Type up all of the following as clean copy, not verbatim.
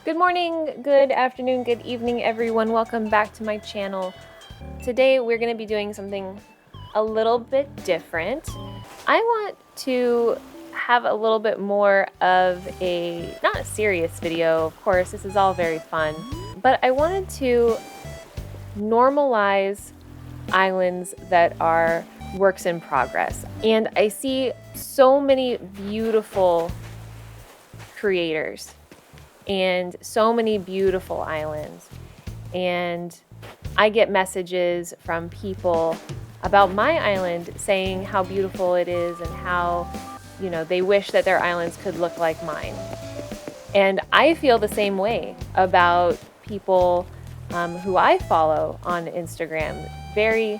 Good morning, good afternoon, good evening, everyone. Welcome back to my channel. Today we're going to be doing something a little bit different. I want to have a little bit more of not a serious video, of course, this is all very fun, but I wanted to normalize islands that are works in progress. And I see so many beautiful creators and so many beautiful islands. And I get messages from people about my island saying how beautiful it is and how, they wish that their islands could look like mine. And I feel the same way about people who I follow on Instagram. Very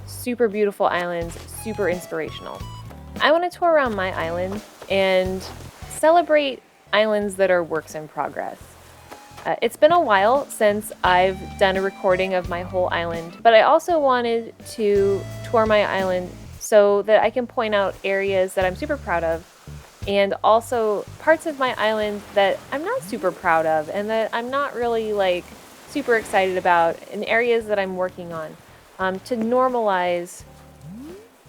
super beautiful islands, super inspirational. I want to tour around my island and celebrate islands that are works in progress. It's been a while since I've done a recording of my whole island, but I also wanted to tour my island so that I can point out areas that I'm super proud of and also parts of my island that I'm not super proud of and that I'm not really super excited about, and areas that I'm working on to normalize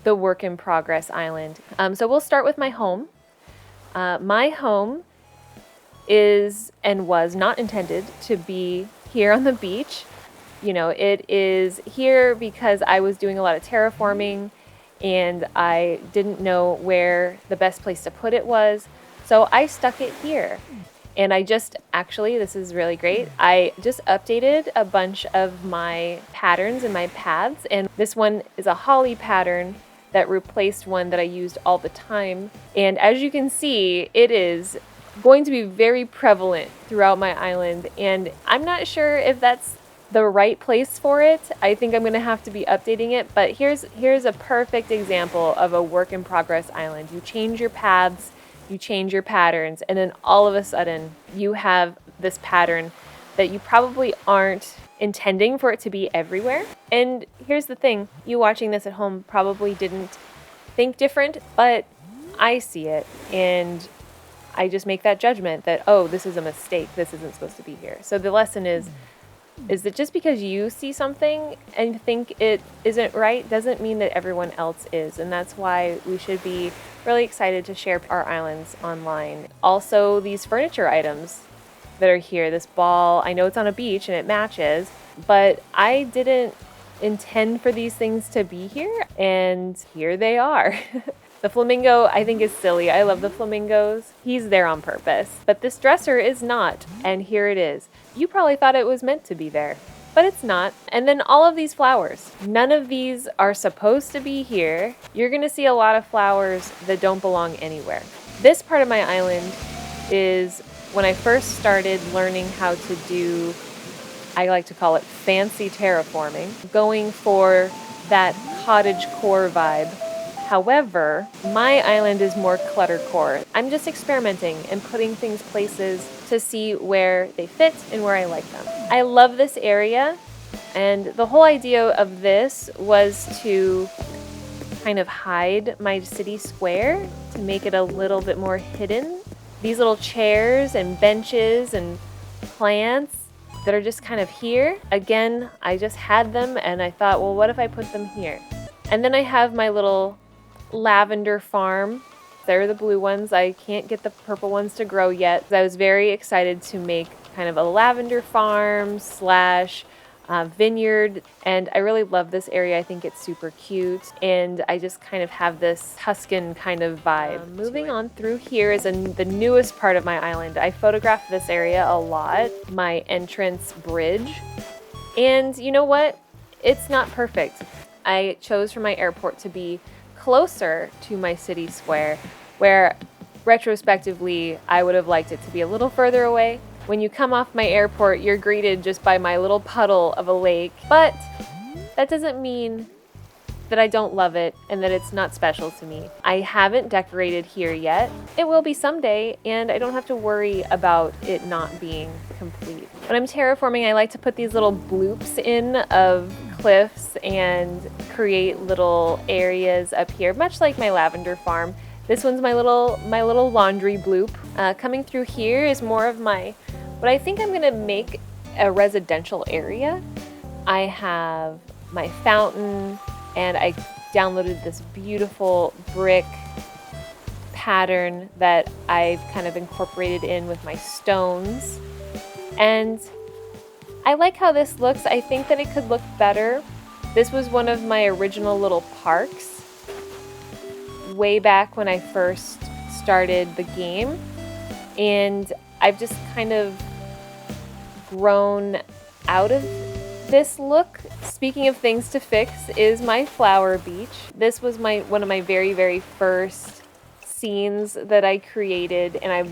the work in progress island. So we'll start with my home. My home is and was not intended to be here on the beach. It is here because I was doing a lot of terraforming and I didn't know where the best place to put it was. So I stuck it here. And this is really great, I just updated a bunch of my patterns and my paths. And this one is a holly pattern that replaced one that I used all the time. And as you can see, it is going to be very prevalent throughout my island, and I'm not sure if that's the right place for it. I think I'm going to have to be updating it, but here's a perfect example of a work in progress island. You change your paths, you change your patterns, and then all of a sudden you have this pattern that you probably aren't intending for it to be everywhere. And here's the thing, you watching this at home probably didn't think different, but I see it, and I just make that judgment that, oh, this is a mistake, this isn't supposed to be here. So the lesson is that just because you see something and think it isn't right doesn't mean that everyone else is. And that's why we should be really excited to share our islands online. Also, these furniture items that are here, this ball, I know it's on a beach and it matches, but I didn't intend for these things to be here, and here they are. The flamingo, I think, is silly. I love the flamingos. He's there on purpose. But this dresser is not, and here it is. You probably thought it was meant to be there, but it's not. And then all of these flowers. None of these are supposed to be here. You're gonna see a lot of flowers that don't belong anywhere. This part of my island is when I first started learning how to do, I like to call it fancy terraforming, going for that cottagecore vibe. However, my island is more cluttercore. I'm just experimenting and putting things places to see where they fit and where I like them. I love this area, and the whole idea of this was to kind of hide my city square, to make it a little bit more hidden. These little chairs and benches and plants that are just kind of here. Again, I just had them and I thought, well, what if I put them here? And then I have my little lavender farm. They're the blue ones. I can't get the purple ones to grow yet. I was very excited to make kind of a lavender farm slash vineyard, and I really love this area. I think it's super cute, and I just kind of have this Tuscan kind of vibe. Moving on through here is the newest part of my island. I photographed this area a lot, my entrance bridge, and you know what? It's not perfect. I chose for my airport to be closer to my city square, where retrospectively I would have liked it to be a little further away. When you come off my airport, you're greeted just by my little puddle of a lake, but that doesn't mean that I don't love it and that it's not special to me. I haven't decorated here yet. It will be someday, and I don't have to worry about it not being complete. When I'm terraforming, I like to put these little bloops in of cliffs and create little areas up here, much like my lavender farm. This one's my little laundry bloop. Coming through here is more of my But I think I'm gonna make a residential area. I have my fountain, and I downloaded this beautiful brick pattern that I've kind of incorporated in with my stones. And I like how this looks. I think that it could look better. This was one of my original little parks way back when I first started the game. And I've just kind of grown out of this look. Speaking of things to fix is my flower beach. This was one of my very first scenes that I created, and I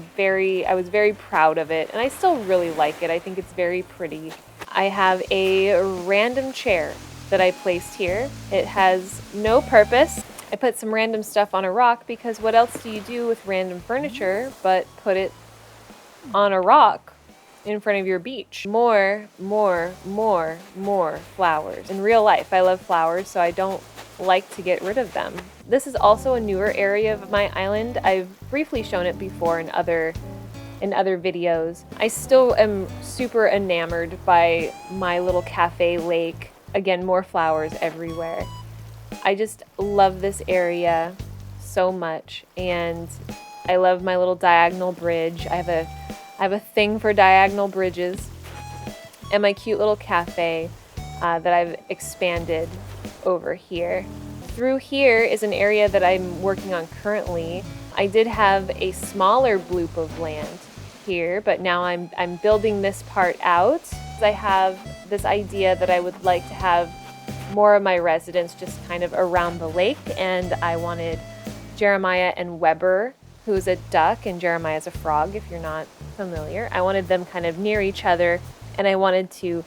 was very proud of it, and I still really like it. I think it's very pretty. I have a random chair that I placed here. It has no purpose. I put some random stuff on a rock because what else do you do with random furniture but put it on a rock in front of your beach? More flowers. In real life, I love flowers, so I don't like to get rid of them. This is also a newer area of my island. I've briefly shown it before in other videos. I still am super enamored by my little cafe lake. Again, more flowers everywhere. I just love this area so much, and I love my little diagonal bridge. I have a thing for diagonal bridges, and my cute little cafe that I've expanded over here. Through here is an area that I'm working on currently. I did have a smaller bloop of land here, but now I'm building this part out. I have this idea that I would like to have more of my residents just kind of around the lake, and I wanted Jeremiah and Weber, who's a duck, and Jeremiah's a frog, if you're not familiar. I wanted them kind of near each other, and I wanted to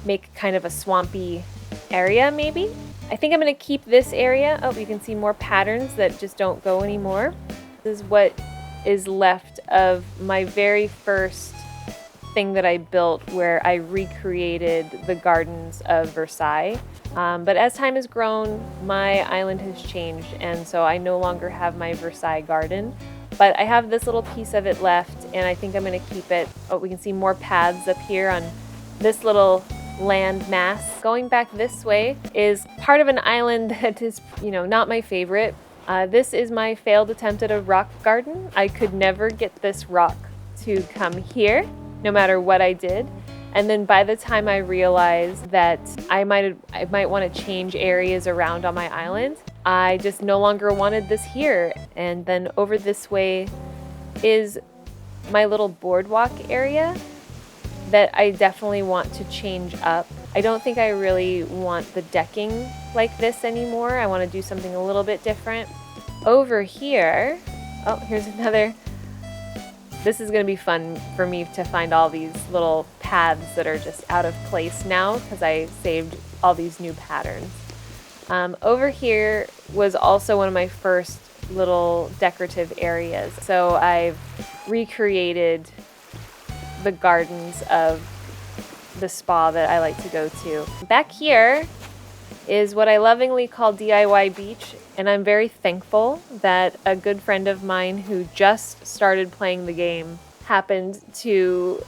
make kind of a swampy area, maybe. I think I'm gonna keep this area. Oh, you can see more patterns that just don't go anymore. This is what is left of my very first thing that I built, where I recreated the gardens of Versailles. But as time has grown, my island has changed, and so I no longer have my Versailles garden. But I have this little piece of it left, and I think I'm gonna keep it. Oh, we can see more paths up here on this little land mass. Going back this way is part of an island that is, not my favorite. This is my failed attempt at a rock garden. I could never get this rock to come here, no matter what I did. And then by the time I realized that I might want to change areas around on my island, I just no longer wanted this here. And then over this way is my little boardwalk area that I definitely want to change up. I don't think I really want the decking like this anymore. I want to do something a little bit different. Over here, oh, here's another. This is going to be fun for me to find all these little paths that are just out of place now because I saved all these new patterns. Over here was also one of my first little decorative areas. So I've recreated the gardens of the spa that I like to go to. Back here is what I lovingly call DIY Beach, and I'm very thankful that a good friend of mine who just started playing the game happened to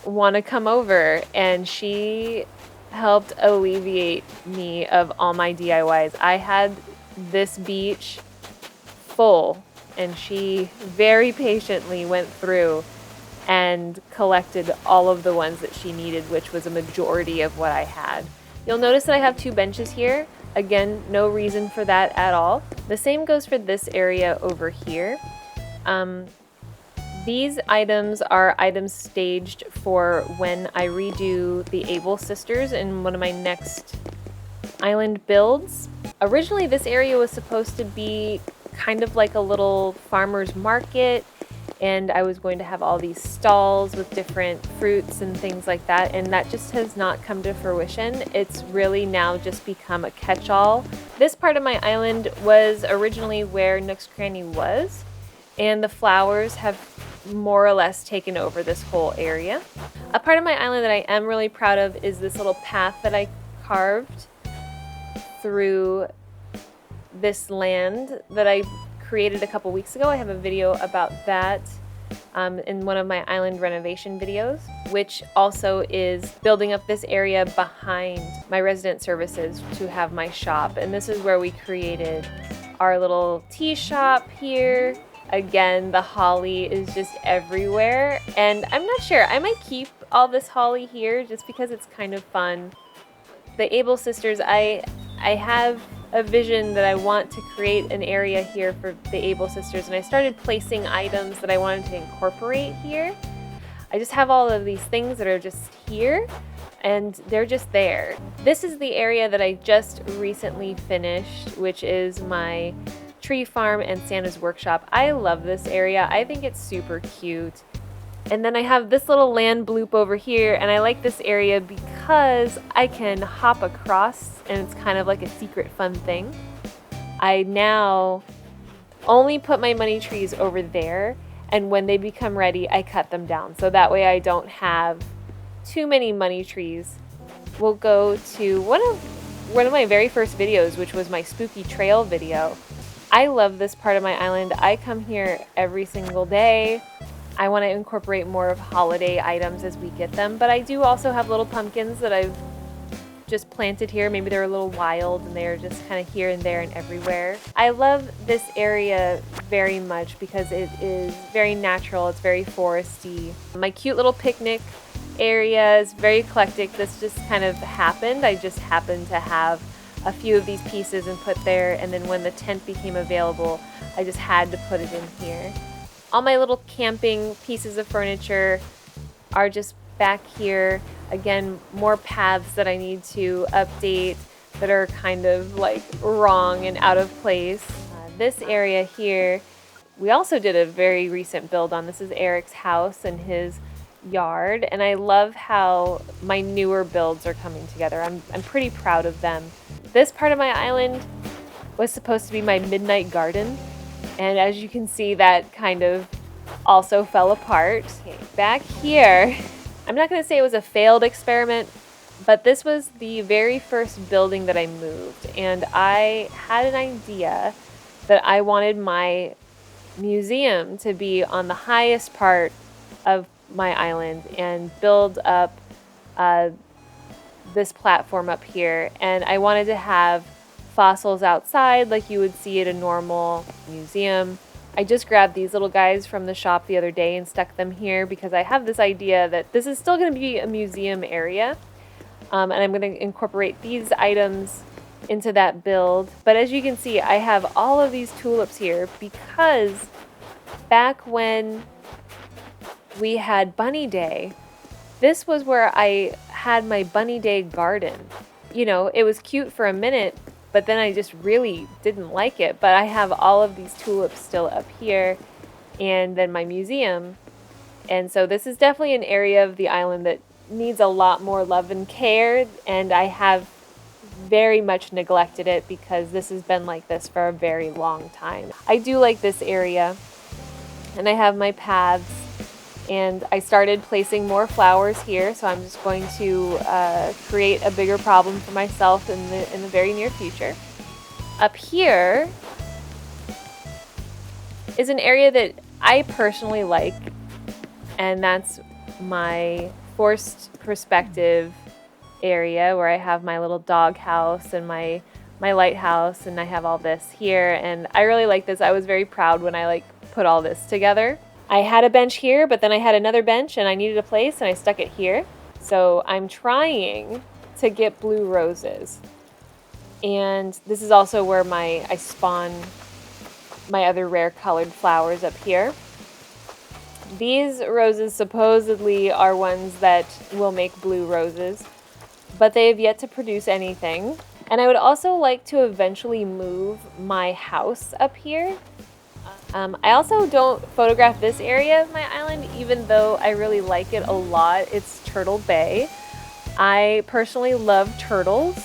want to come over, and she helped alleviate me of all my DIYs. I had this beach full, and she very patiently went through and collected all of the ones that she needed, which was a majority of what I had. You'll notice that I have 2 benches here. Again, no reason for that at all. The same goes for this area over here. These items are items staged for when I redo the Able Sisters in one of my next island builds. Originally, this area was supposed to be kind of like a little farmer's market, and I was going to have all these stalls with different fruits and things like that, and that just has not come to fruition. It's really now just become a catch-all. This part of my island was originally where Nook's Cranny was, and the flowers have more or less taken over this whole area. A part of my island that I am really proud of is this little path that I carved through this land that I created a couple weeks ago. I have a video about that. in one of my island renovation videos, which also is building up this area behind my resident services to have my shop. And this is where we created our little tea shop here. Again, the holly is just everywhere. And I'm not sure, I might keep all this holly here just because it's kind of fun. The Able Sisters, I have a vision that I want to create an area here for the Able Sisters, and I started placing items that I wanted to incorporate here. I just have all of these things that are just here, and they're just there. This is the area that I just recently finished, which is my tree farm and Santa's workshop. I love this area. I think it's super cute. And then I have this little land bloop over here, and I like this area because I can hop across, and it's kind of like a secret fun thing. I now only put my money trees over there, and when they become ready, I cut them down. So that way I don't have too many money trees. We'll go to one of my very first videos, which was my spooky trail video. I love this part of my island. I come here every single day. I want to incorporate more of holiday items as we get them, but I do also have little pumpkins that I've just planted here. Maybe they're a little wild and they're just kind of here and there and everywhere. I love this area very much because it is very natural. It's very foresty. My cute little picnic area is very eclectic. This just kind of happened. I just happened to have a few of these pieces and put there, and then when the tent became available, I just had to put it in here. All my little camping pieces of furniture are just back here. Again, more paths that I need to update that are kind of like wrong and out of place. This area here, we also did a very recent build on. This is Eric's house and his yard, and I love how my newer builds are coming together. I'm pretty proud of them. This part of my island was supposed to be my midnight garden, and as you can see, that kind of also fell apart. Okay, back here, I'm not going to say it was a failed experiment, but this was the very first building that I moved, and I had an idea that I wanted my museum to be on the highest part of my island and build up this platform up here, and I wanted to have fossils outside like you would see at a normal museum. I just grabbed these little guys from the shop the other day and stuck them here because I have this idea that this is still going to be a museum area, and I'm going to incorporate these items into that build. But as you can see, I have all of these tulips here because back when we had Bunny Day, this was where I had my Bunny Day garden. You know, it was cute for a minute, but then I just really didn't like it. But I have all of these tulips still up here, and then my museum. And so this is definitely an area of the island that needs a lot more love and care, and I have very much neglected it because this has been like this for a very long time. I do like this area, and I have my paths, and I started placing more flowers here, so I'm just going to create a bigger problem for myself in the very near future. Up here is an area that I personally like, and that's my forced perspective area where I have my little dog house and my lighthouse, and I have all this here, and I really like this. I was very proud when I put all this together. I had a bench here, but then I had another bench and I needed a place, and I stuck it here. So I'm trying to get blue roses. And this is also where I spawn my other rare colored flowers up here. These roses supposedly are ones that will make blue roses, but they have yet to produce anything. And I would also like to eventually move my house up here. I also don't photograph this area of my island, even though I really like it a lot. It's Turtle Bay. I personally love turtles,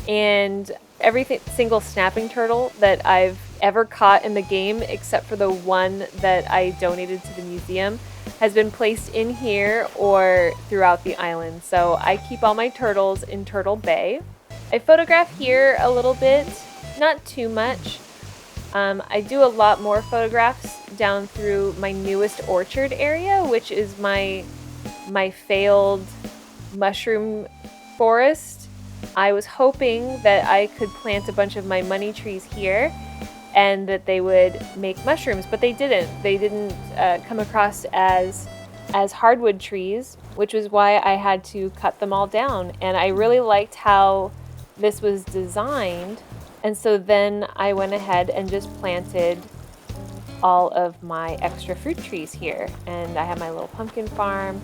and every single snapping turtle that I've ever caught in the game, except for the one that I donated to the museum, has been placed in here or throughout the island. So I keep all my turtles in Turtle Bay. I photograph here a little bit, not too much. I do a lot more photographs down through my newest orchard area, which is my failed mushroom forest. I was hoping that I could plant a bunch of my money trees here and that they would make mushrooms, but they didn't. They didn't come across as hardwood trees, which was why I had to cut them all down. And I really liked how this was designed, and so then I went ahead and just planted all of my extra fruit trees here. And I have my little pumpkin farm,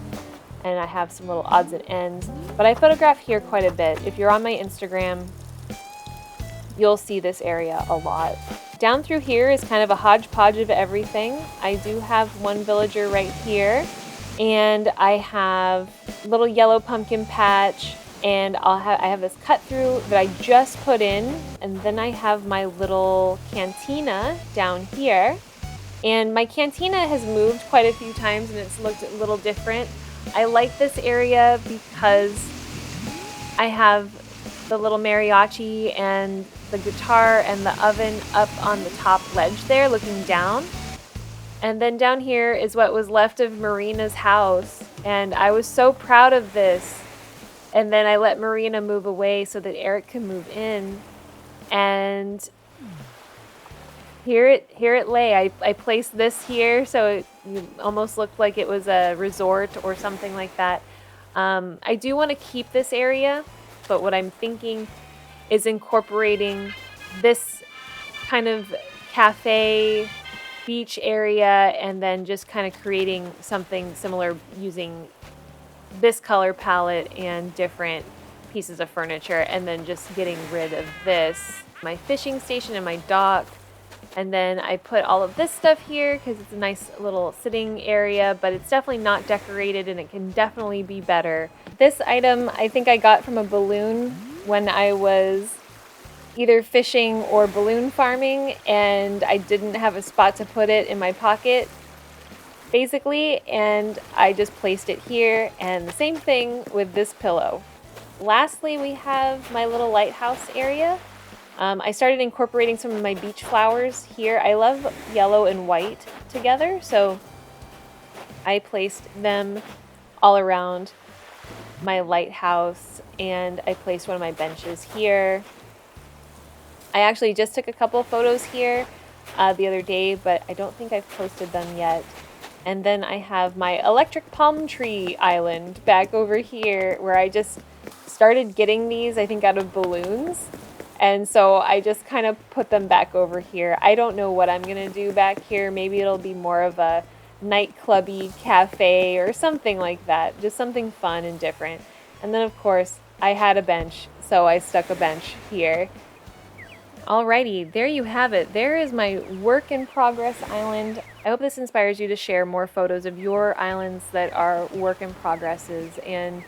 and I have some little odds and ends. But I photograph here quite a bit. If you're on my Instagram, you'll see this area a lot. Down through here is kind of a hodgepodge of everything. I do have one villager right here, and I have a little yellow pumpkin patch, and I have this cut through that I just put in, and then I have my little cantina down here. And my cantina has moved quite a few times and it's looked a little different. I like this area because I have the little mariachi and the guitar and the oven up on the top ledge there looking down. And then down here is what was left of Marina's house. And I was so proud of this. And then I let Marina move away so that Eric can move in. And here it lay. I placed this here so it almost looked like it was a resort or something like that. I do want to keep this area, but what I'm thinking is incorporating this kind of cafe beach area and then just kind of creating something similar using this color palette and different pieces of furniture, and then just getting rid of this, my fishing station and my dock. And then I put all of this stuff here because it's a nice little sitting area, but it's definitely not decorated and it can definitely be better. This item I think I got from a balloon when I was either fishing or balloon farming, and I didn't have a spot to put it in my pocket, basically, and I just placed it here, and the same thing with this pillow. Lastly, we have my little lighthouse area. I started incorporating some of my beach flowers here. I love yellow and white together, so I placed them all around my lighthouse, and I placed one of my benches here. I actually just took a couple of photos here the other day, but I don't think I've posted them yet. And then I have my electric palm tree island back over here where I just started getting these, I think, out of balloons. And so I just kind of put them back over here. I don't know what I'm going to do back here. Maybe it'll be more of a nightclubby cafe or something like that. Just something fun and different. And then, of course, I had a bench, so I stuck a bench here. Alrighty, there you have it. There is my work in progress island. I hope this inspires you to share more photos of your islands that are work in progresses and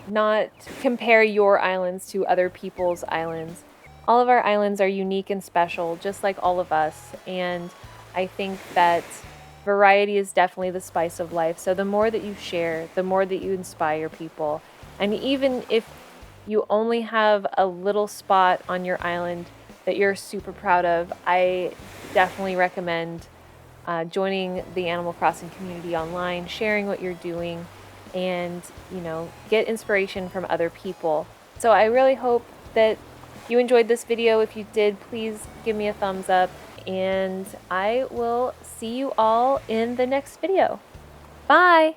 not compare your islands to other people's islands. All of our islands are unique and special, just like all of us. And I think that variety is definitely the spice of life. So the more that you share, the more that you inspire people. And even if you only have a little spot on your island that you're super proud of, I definitely recommend joining the Animal Crossing community online, sharing what you're doing, and get inspiration from other people. So I really hope that you enjoyed this video. If you did, please give me a thumbs up, and I will see you all in the next video. Bye!